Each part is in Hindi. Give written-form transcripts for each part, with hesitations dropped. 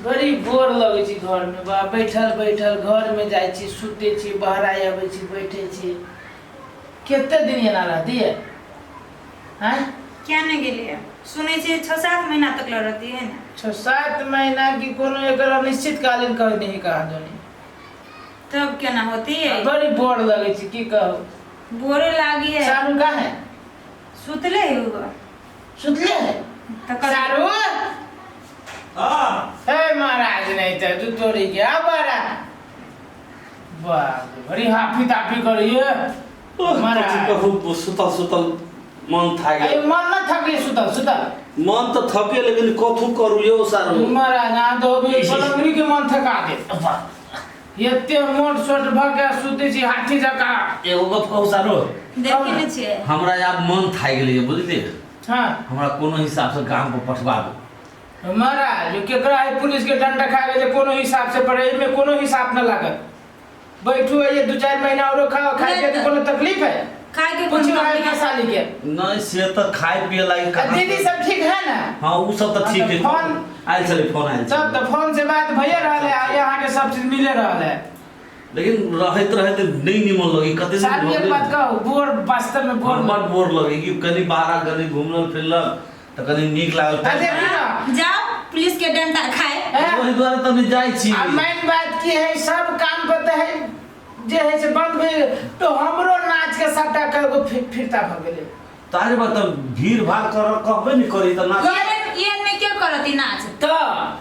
बड़ी बोर लगे छी घर में बा बैठल बैठल घर में जाय छी सुते छी बाहर आवे छी बैठे छी कितने दिन एना रहती है हैं क्या नहीं गेलिए सुने छी 6-7 महीना तक रहती है ना 6-7 महीना की कोनो एकर अनिश्चित कालीन कह नहीं कहा जोनी तब क्या ना होती है बड़ी बोर लगे छी की कहो बोरे लागी है सारू का है सुतले हुआ सुतले है सारू हां हे महाराज नहीं तो तू तोरी क्या बड़ा बाप बड़ी हाफी ताफी करिए महाराज सुतल मन थाके अरे मन न थके सुतल मन तो थके लेकिन कथु करू यो सारू महाराज ना तो भी पलंगरी के मन थका दे एते मोट सोट भगे सुते छी हाथी जका एगो गप कहू सारू देखि न छे हमरा यार मन थाक गेलै बुझलिए हां हमरा कोनो हिसाब से गांव को पठवा दो महाराज केकरा है पुलिस के डंडा खावे जे कोनो हिसाब से पड़े में कोनो हिसाब न लागत बैठू ये 2-4 महीना और खाओ खाए के कोनो तकलीफ है खाए के कुछ है का साली के नहीं से तो खाए पिए लागी कहां दीदी सब ठीक है ना हां वो सब तो ठीक है फोन आइल चले फोन आइल सब तो फोन से बात भइए रहले आ यहां के सब चीज मिले रहले लेकिन रहत नहीं निमन लगी कते सारी एक बात कहू बोर वास्तव में बोर लगे कि कनी बाहर गली घूमल फिरल त कनी नीक लागल जाओ पुलिस के डंडा खाए वही द्वारा तो नहीं जाई छी आ मेन बात की है सब काम पता है जे है से बंद भइल तो हमरो नाच के सट्टा कएगो फिरता भ गेले तारे बात भीड़ भाड़ कर कहबे नहीं करी त नाच ये में क्या करती नाच तो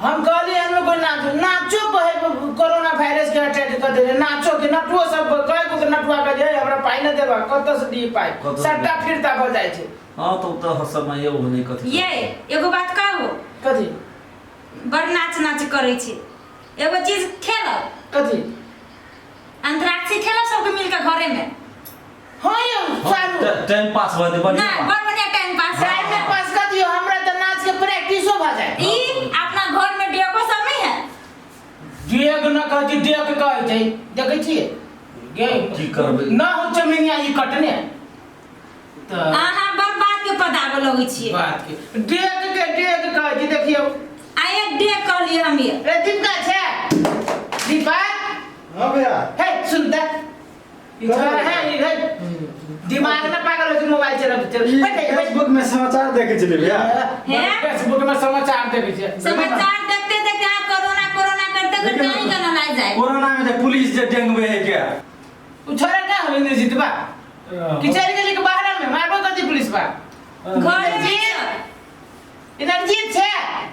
हम कहली हमें कोई नाचो कहे कोरोना वायरस के अटैक कर दे नाचो के नटुओ सब कएगो के नटुआ के जे हमरा पाई न देबा कत से दी पाई सट्टा फिरता भ जाय छै हां तो समय ये नहीं कथि ये एगो बात कहू कथि बड़ नाच करे छी एगो चीज खेलब कथि अंतराक्षी खेलब सबके मिलके घरे में हां यो सारू टाइम पास भ दे ना बड़ बढ़िया टाइम पास टाइम में पास कर दियो हमरा त नाच के प्रैक्टिसो भ जाय ई अपना घर में डेको सब नहीं है डेक न कह छी डेक कहै छै देखै छियै गे की करबे ना हो चमिनिया ई कटने त आहा बड़ बात के पदाब लगै छियै बात के डेक कहै छी देखियो आ एक डेक कह लिए हम ये रे दीपका छै दीपा हां भैया हे सुन त इधर है इधर दिमाग ना पागल हो मोबाइल चला फेसबुक में समाचार देखे चले भैया फेसबुक में समाचार देखे छै समाचार देखते देखते कोरोना करते करते नहीं गाना लाई जाए कोरोना में तो पुलिस जे डेंगवे है क्या उ छोरा का हो इंद्रजीत बा किचन के लिए बाहर में मारबो कथि पुलिस बा घर में इंद्रजीत छै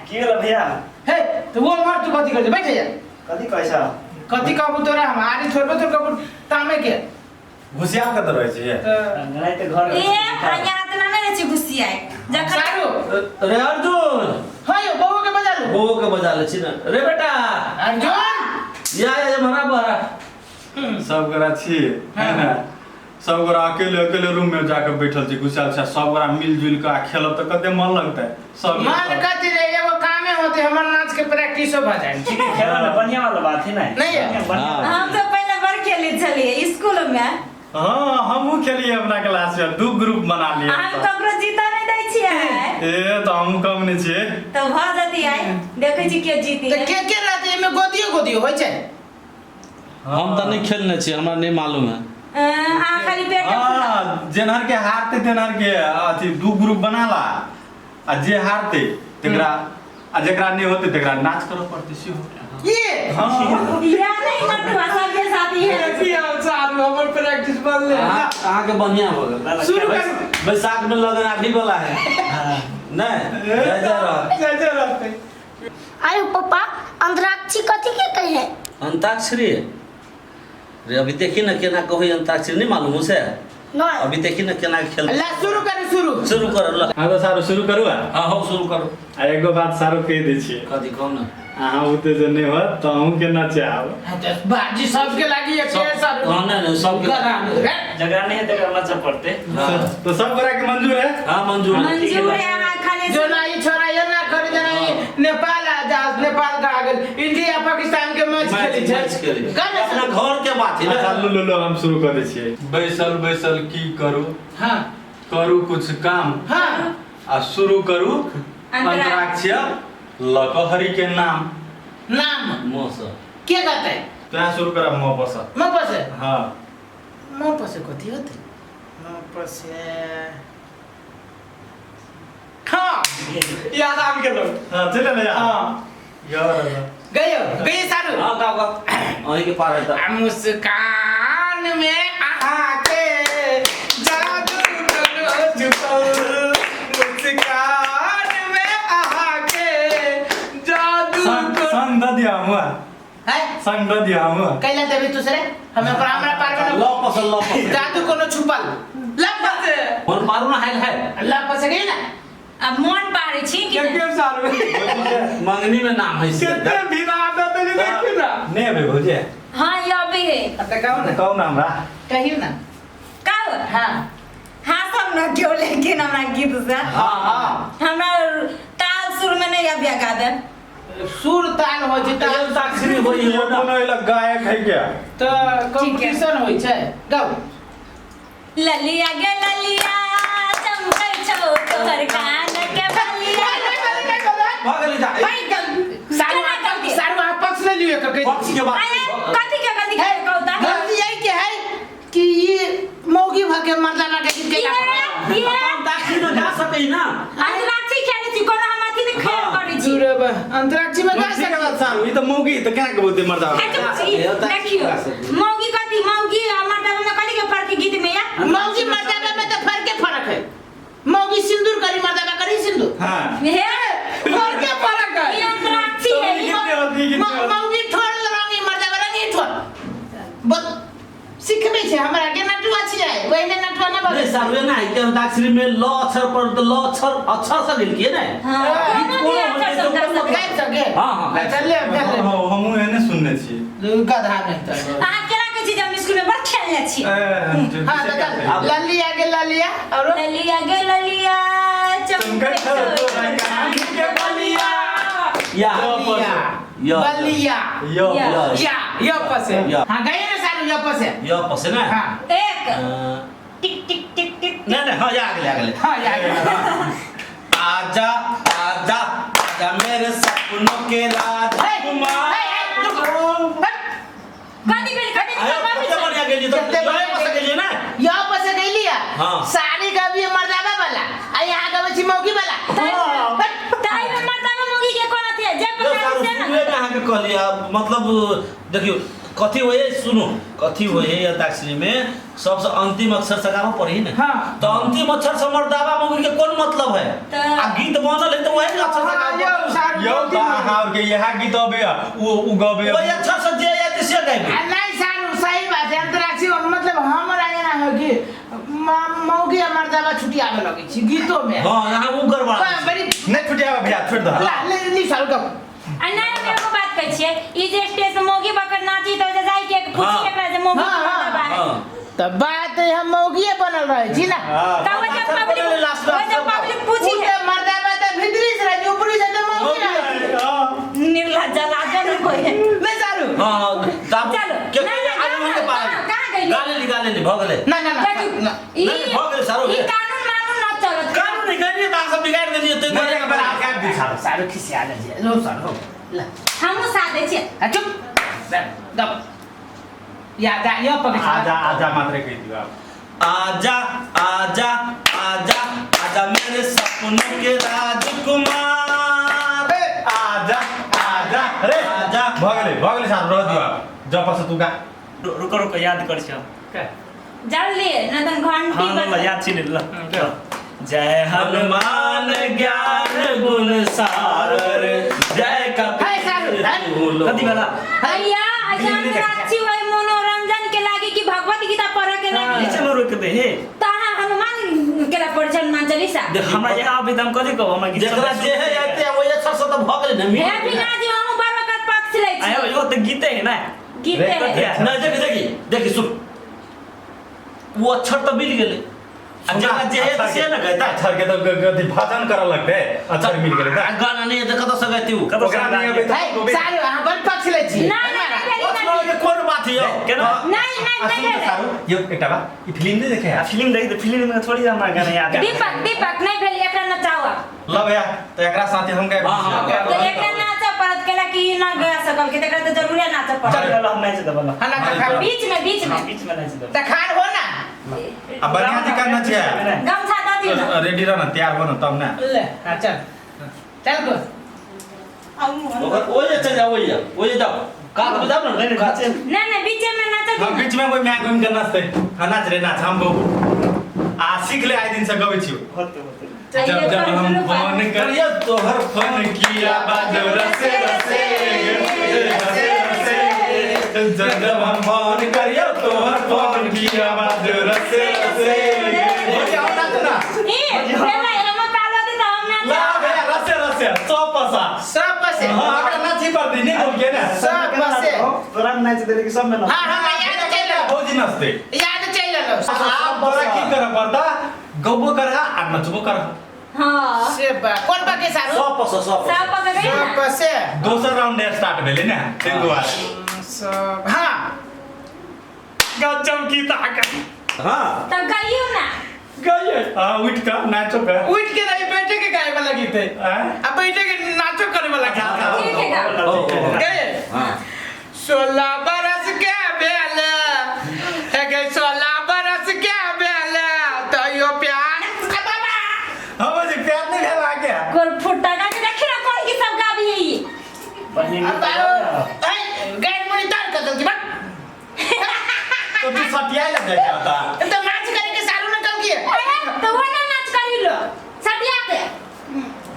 की गेल भैया हे तो वो मार तू कथि कर बैठ जा कथी कैसा कथि कहबो तोरा हम आरी छोड़बो तो कहबो तामे के घुसिया के रहे छै नहीं तो घर ए यहाँ त ना रहे छी गुस्सिया जखन सारू रे अर्जुन हां यो बहू के बजा लो बहू के बजा ले छी ना रे बेटा अर्जुन या मरा बरा सब गोरा छी है ना सब गोरा अकेले रूम में जाके बैठल छी गुस्सा से सब गोरा मिलजुल के खेलब त कते मन लगतै सब मान कथि रे एगो कामे होते हमर नाच के प्रैक्टिसो भ जाय ठीक है खेलना में बढ़िया वाला बात है ना नहीं है हम तो पहले बार खेले चलिए स्कूल में हां हमहू खेलिए अपना क्लास में दू ग्रुप बना लिए हम ककरो जीता नहीं दै छियै ए तो हम कम नहीं छिए तो भ जती आई देखै छी के जीती तो के रहते एमे गोदियो होय छै हम त नहीं खेलने छी हमरा नहीं मालूम है आ खाली पेट हां जेनहर के हारते तेनहर के अथी दू ग्रुप बनाला आ जे हारते तेकरा आ जेकरा नहीं होते तेकरा नाच करो पड़ते सी ये हां या नहीं नटुआ सबके साथी है किया सारू हमर प्रैक्टिस बन ले कहां के बढ़िया हो गए शुरू कर बैसाख में लगन आधी वाला है नहीं जय रहते आयो पापा अंतराक्षी कथी के कहे अंताक्षरी रे अभी देखी ना केना कहै अंताक्षरी नहीं मालूम उसे नहीं अभी देखी ना केना खेल ला शुरू कर लो हां तो सारू शुरू करू हां हो शुरू करो आ एगो बात सारू कह दे छी कथि कहू ना अहाँ उते जे नहीं हो तो हम के ना चाहब बाजी सबके लागी एक सारू हां नहीं सब जगह नहीं है तो करना पड़ते तो सब गोरा के मंजूर है हां मंजूर है खाली जो ना ये छोरा ये ना कर देना नेपाल आजाद नेपाल का आगे इंडिया पाकिस्तान के मैच खेली अपना घर के बात है अच्छा लो हम शुरू कर दे छिए बैसल की करू हां करू कुछ काम हां आ शुरू करू अंतराक्षी लकहरी के नाम नाम मस के कहते त्यहाँ सुरु करा म बस म पसे हाँ म पसे कथी होते म पसे हाँ याद आ गेलो हाँ चल ले हाँ यार गए सारू हां गाओ अही के पार है त मुस्कान में आके जादू करो छुपो मुस्कान में आके जादू संग द दिया हुआ है संग द दिया हुआ कैला देवी दूसरे हमें हमरा पार में ल पस जादू कोनो छुपल लपस और मारू ना है लपस गई ना अब मन पारे छी कि के सारू मंगनी में नाम है कितने बिना आदत नहीं देखी ना नहीं बे भौजी हां यो भी है त कहो ना हमरा कहियो ना का हो हां हां सब न क्यों लेकिन हमरा गीत से हां हमरा ताल सुर में नहीं अभी गा दे सुर ताल हो जे ताल साक्षी होई ये कोनो इला गायक है क्या तो कंपटीशन होई छै गाओ ललिया गे ललिया चमकै छौ तोहर कान के बलिया भागली जा सारू आप पक्ष ले लियो पक्ष के बात कथी के गलती के कहता गलती यही के है कि ये मौगी भके मर्दाना के गीत के हम दाखी न जा सकै ना अंतराक्षी खेले छी कोनो हम अथी ने खेल करै छी जुरे बा अंतराक्षी में गा के बात सारू ई त मौगी त केना के बोलते मर्दा देखियो मौगी कथी मौगी मर्दाना में कथी के फर्क गीत में या मौगी मर्दाना में तो फर्क है मौगी सिंदूर करी मर्दाना करी सिंदूर हे फर्क है ये अंतराक्षी है मौगी ठोर रंगी मर्दाना रंगी ठोर बस सिखबे छै हमरा के नटुआ छियै ओइने नटुआ न बने सारू ना है कि अंताक्षरी में ल अक्षर पर तो ल अक्षर से लिख के ना हां गाइब सके हां चल ले हम एने सुनने छी गधा नहीं त आ केना के चीज हम स्कूल में बड़ खेलने छी हां त ललिया के ललिया और ललिया गे ललिया चमकै छौ तोहर कान के बलिया या बलिया या पसे या। हां गए ना सारू या पसे यो पसे ना हां एक टिक टिक टिक टिक नहीं हां या अगले हां या आजा आजा आजा मेरे सपनों के राजकुमार कथी बढ़िया गेली तो यो पसे गेली ना या पसे गई लिया हाँ। साड़ी का भी मर्दाना वाला आ यहां का बची मौगी वाला ताई में मर्दाना मौगी के कोन अथी है जे यो पता सारू से ना सुनले ना के कहली मतलब देखियो कथी होए सुनो कथी होए अंताक्षरी में सबसे अंतिम अक्षर सगावा पड़ी ना हाँ। तो अंतिम अक्षर से मर्दावा मौगी के कौन मतलब है आ गीत बनल है तो वही अक्षर से यो बाहर के यहाँ गीत अबे उ गबे वही अक्षर से जे या से गाइबे नहीं सारू सही बात है अंतराक्षी मतलब हमरा यहाँ है कि मौगी और मर्दाना छुट्टी आवे लगे छी गीतों में हां यहां वो गड़बड़ बड़ी नहीं छुटिया भैया छोड़ दो ले सारू का नहीं एगो बात कहै छियै ई जे स्टेज पे मौगी बकर नाची तो जाई के पूछी एकरा जे मौगी हां तो बात है हम मौगी बनल रहे छी ना तब जब पब्लिक पूछी है मर्दाना तो भीतरी से रहे ऊपरी से तो मौगी रहे निर्लज्जा लाजन कोई है नहीं सारू हां तब चलो के नहीं आगे के पास कहां गइली गाले ली भगले ना ना ना ई भगले सारू ई कानून मानून न चलत कानून नहीं गइली त सब बिगाड़ देली तो नहीं के बड़ा काट दी सारू सारू खिसिया ले लो सारू ला हमहु साथे छी चुप दब याद आ यो पकड़ आजा आजा मात्र कह दियो आप आजा आजा आजा आजा मेरे सपनों के राजकुमार आजा आजा अरे आजा भगले सारू रह दियो आप जब पास तू गा रुको रुको याद कर छ जल्दी न त घंटी हां ल याद छी ल जय हनुमान ज्ञान गुण सागर जय हाय सारू कथी वाला भैया अजान राक्षी होय मनोरंजन के लागी कि भगवत गीता पढ़े के लागी नीचे में रोक दे हे ताहा हनुमान के ला पढ़ हनुमान चालीसा हमरा यहाँ अभी हम कथी कहब हमरा जेकरा जे है आते वो अच्छा से तो भगले न हे बिना जी हम बरकत पक्ष लै छी आयो यो तो गीते है ना गीते है ना देखी सुन वो अक्षर तो मिल गेले जेकरा जे है से न कहता अक्षर के तो गति भाषण करे लगते अक्षर मिल गेले गाना नहीं है देखा तो सकती हूं ओकरा नहीं अबे सारू हां बन पक्ष ले छी के कौन बात है केना नहीं सारू यो एकटा बा ई फिल्म नहीं देखे फिल्म देखी तो फिल्म में थोड़ी हमरा गाना याद दीपक नहीं भेल एकरा नचावा ल भैया तो एकरा साथे हम तो एकरा नाचा परत केला कि ना गा सकल के तकरा तो जरूर नाच चल पड़े चल हम नाच दबल हाँ ना तखार बीच में बीच में नाच दबल तखार हो ना अब बढ़िया जी करना चाहिए गमछा द दियो ना रेडी रहना तैयार बनो तब ना ले हाँ चल चल गो ओए चल जाओ ओए जाओ का बजाओ ना नहीं नहीं नहीं बीच में नाच हम बीच में कोई मैं कोई करना से नाच रे नाच हम आ सीख ले आए दिन से गवे छियो होते जब जब हम फोन करियो तोहर फोन किया बाजो रसे रसे जब जब हम फोन करियो तोहर फोन किया बाजो रसे रसे हो जाओ ना ना ए बेला हम कालो दे तो हम ला नाच बे रसे रसे सब पसे हां अगर नाची पर दी नहीं बोल के ना सब पसे तोरा नाच दे कि सब में ना हाँ हाँ याद चल भौजी नसते याद चल लो आप बड़ा की कर पड़ता गबो कर आ नचबो कर हां से कौन बाकी सारू सब सब पकड़ गई सब ना पसे दोसर राउंड स्टार्ट भेले ना एक बार सब हाँ गजब की ताकत हां तो गाइयो ना गए हां उठ का नाचो का उठ के नहीं बैठे के गाय वाला गीत है अब बैठे के नाचो करे वाला गीत ठीक है गा गए हां 16 बरस के बेला है गए 16 बरस के बेला तो यो प्यार बाबा हम जी प्यार नहीं भेला क्या गोर फुट्टा का के देखी ना कौन की सब गाबी है ये बनी अब गाय मुड़ी तार कर दो बट तो तू सटिया लग गया था तो नाच करे के सारू ने कल किए तो वो ना नाच करी लो सटिया के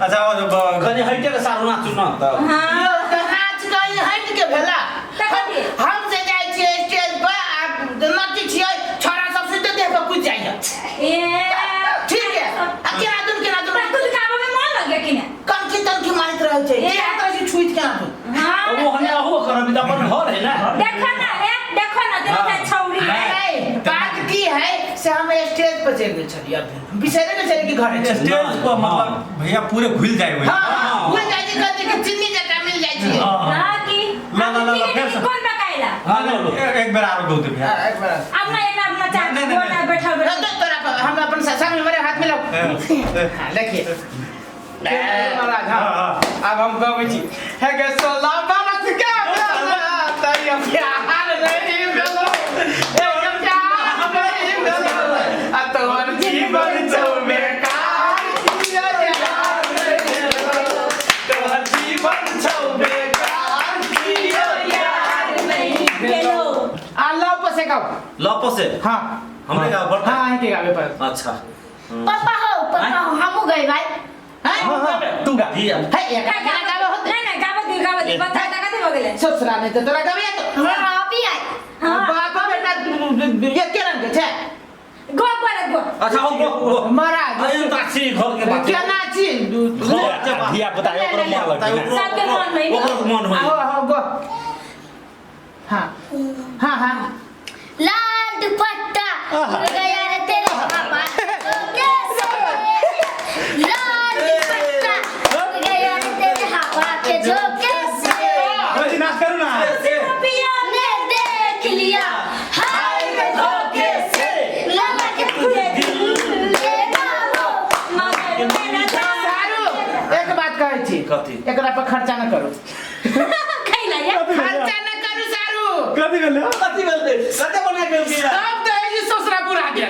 अच्छा वो जो कनी हइटे के सारू नाचू ना त हां यो तो नाच कहीं हट के भेला तखनी हम से जाई छिए स्टेज पर आप नाची छिए छोरा सब से देख के कुछ जाइए ए ठीक है केना दुन कुछ गाबो में मन लगे कि ना कम की तन की मारत रहे छे ये हाथ से छुइत केना तू हां वो हने हो करबी त अपन घर है ना देखो ना देखो ना देखो छौरी है नहीं बात की है से हम स्टेज पर चल गए छलिए अब बिसरे के चले की घर है स्टेज पर मतलब भैया पूरे घुल जाए हुए हां वो जाई जी कहते कि चिन्नी जटा मिल जाई छी हां की ला, फिर से। कौन बकाइला हां लो एक बार और बोलते भैया एक बार अब ना एक अपना चाट नहीं, नहीं, बोला बैठा रख दो तोरा पर हम अपन ससा में हमारे हाथ में लाओ हां देखिए महाराज हां अब हम गावे छी है के 16 बरस के बेला तई प्यार नहीं भेलो एकदम प्यार नहीं भेलो आ तोहर जीवन छौ बेकार किया यार नहीं भेलो तोहर जीवन छौ बेकार किया यार नहीं भेलो आ लो पसे गाओ लपो से हां हमरे गाँव पर हां है के गावे पर अच्छा पापा हो हमू गए भाई हैं तू गा दी है ये ना गावे होते नहीं गाबो दी बता लगा दे बगले ससुरा ने तो तोरा गावे तो हां अभी आई बापा बेटा ये के रंग के छे गो पर गो अच्छा हो महाराज अरे तासी घर के बात क्या नाची धिया बतायो ओकरा मन लगे सबके मन में ओकरा मन आओ होई आओ गो हां हां हां लाल दुपट्टा उड़ गया रे तेरे पापा कैसे लाल दुपट्टा उड़ गया रे तेरे हवा के झोंके से भौजी नाच करू ना पिया ने देख लिया हाय रे धोखे से लगा के तुझे दिल ले डालो मगर मेरा सारू एक बात कहै छी कथी एकरा पर खर्चा न करू खैला ये खर्चा न करू सारू कथी भेले कथी बोलते कते बना के दिया सब तो है ससुरा पूरा गया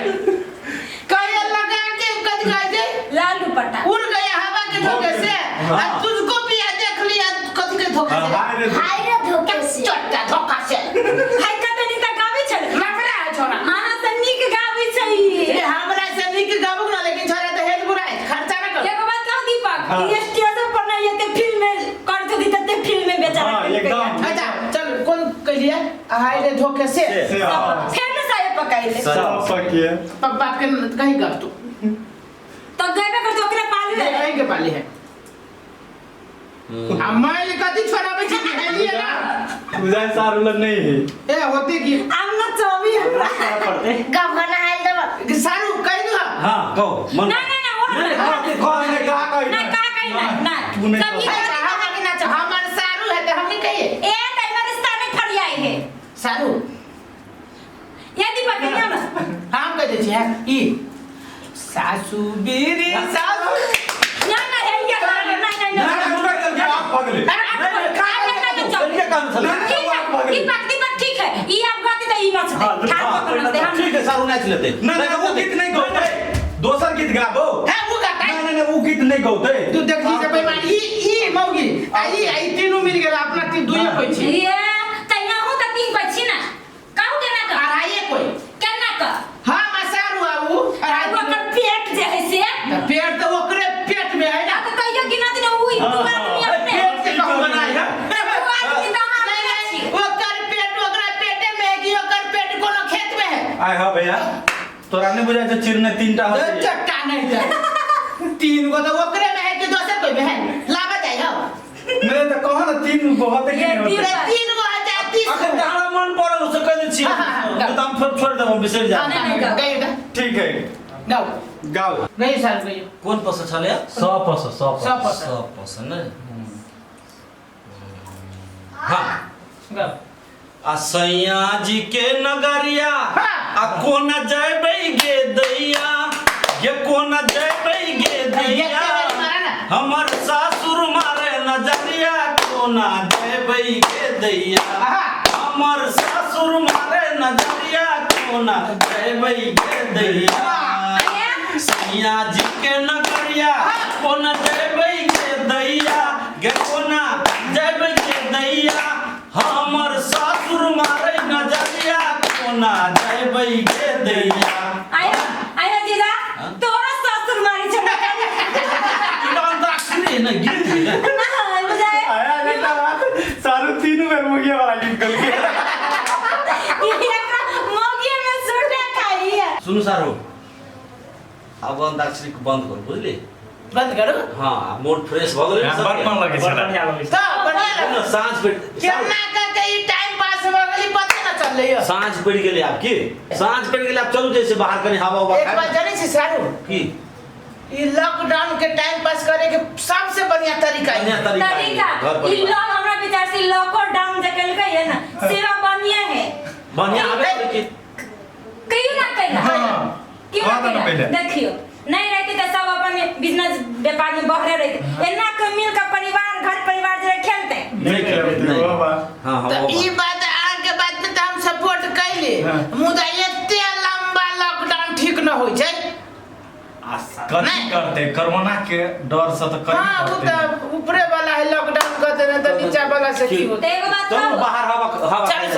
कहे लगा के कद गए थे लाल दुपट्टा उड़ गया हवा के धोखे से और तुझको भी देख लिया कथी के धोखा से हाय रे धोखे से चट्टा धोखा से हाय कते नी त गावे छल लफड़ा है छोरा हां त नीक गावे छै ये हमरा से निक गाबू ना लेकिन छोरा तो हेज बुरा है खर्चा न कर एगो बात कह दीपक ये स्टेज पर ना ये फिल्म में करते दी तते फिल्म में बेचारा हाँ, एकदम। अच्छा चल कौन कहिए हाय रे धोखे से फिर ना साये पकाइले सब सकिए अब बात के कहीं कर तू तो गए कर तो ओकरा पालू ले है कहीं के पाली है अम्माई कथी छोरा बैठी है ना तुझे सारू लग नहीं है ए होती की हम ना चोवी हमरा पड़ते गवना हाल दब सारू कह दो हां कहो मन ना ना ना वो ना कौन है कहा कही ना का कहीं ना ना तू नहीं सब ये कहा कि ना चाह हमार सारू है तो हम नहीं कहिए ए त हमारे रिश्ता में खड़ी आई है सारू ये दीपक क्या ना हम कह दे छी ई सासू बीरी सासू ना ना है ये ना ना ना ना रुक कर आप पगले ना काम चले ठीक है ई बात ठीक है ई आप गाते त ई नाच हाँ, दे ठाड़ हाँ, पकड़ दे हम ठीक है सारू नाच लेते नहीं वो गीत नहीं गौते दोसर गीत गाबो है वो गाता है नहीं वो गीत नहीं गौते तू देखी से बेईमान ई मौगी आई तीनों मिल गेल अपना तीन दुइए कोई छी ये तैया हो त तीन बच्ची ना काहू के ना कर अढ़ाइए कोई केना कर हां मसारू आऊ आ ओकर पेट जे है से पेट तो ओकरे पेट में है ना तो कहियो गिना दिन उ दू आदमी अपने पेट के कहूं बनाई है आदमी तो हम नहीं नहीं ओकर पेट ओकरा पेटे में है कि ओकर पेट कोनो खेत में है आय हां भैया तोरा नहीं बुझाय छै चिरने तीनटा हो चट्टा नहीं है तीन गो तो ओकरे में है कि दोसर कोई में है लावा जाए हो मेरे तो कहो ना तीन बहुत है कि नहीं होते तीन गो है चाहे 30 अगर गाना मन पड़ो उससे कह दे छी हाँ, तो हम फिर छोड़ देबो बिसर जा नहीं, नहीं, गई ठीक है गाओ गाओ नहीं साल गई कौन पस छले 100% सब पसंद सब पसंद है हाँ गाओ आ सैया जी के नगरिया हाँ। आ कोना जयबै गे दैया ये कोना जयबै गे दैया हमर सासुर मारे नजरिया कोना जयबै गे दैया हमर सासुर मारे नजरिया कोना जयबै गे दैया सैया जी के नगरिया कोना जयबै गे दैया गे कोना जयबै गे दैया हमर सासुर मारे नजरिया कोना जयबै गे दैया आया जीजा तोरा ससुर मारी छना ना गीत है ना ना बुझाए आया बेटा बात सारू तीनों में मुगिया वाला गीत गल के ये एकरा मौगी में सुरटा खाई है सुनु सारो अब अंताक्षरी को बंद कर बुझली बंद करो हाँ मूड फ्रेश हो गई बड़ मन लगे बड़ छला बढ़िया लगे तो बढ़िया लगा सांझ पे केना का कई टाइम पास हो गली पता ना चल रही है सांझ पड़ गेली आपकी सांझ पड़ गेली आप चलू जैसे बाहर कहीं हवा हवा एक बात जाने से सारू की ये लॉकडाउन के टाइम पास करे के सबसे बढ़िया तरीका है बढ़िया तरीका घर ई पर लोग हमरा विचार से लॉकडाउन जे कल है ना सेवा बढ़िया है बढ़िया आवे कि कहियो ना कहला हाँ। क्यों हाँ, तो ना पहले। कहला देखियो नहीं रहती तो सब अपन बिजनेस व्यापार में बहरे रहते एना के मिल का परिवार घर परिवार जे खेलते नहीं खेलते वो बात हाँ हाँ तो वो ई बात आगे बात में तो हम सपोर्ट कैले हाँ। मुदा एते लंबा लॉकडाउन ठीक न होई छै कथी नहीं। करते कोरोना के डर से तो कथी हां वो करते तो ऊपरे वाला है लॉकडाउन करते ना तो नीचे वाला से की होता तो एगो बात चलो कहूं? बाहर हवा हवा चल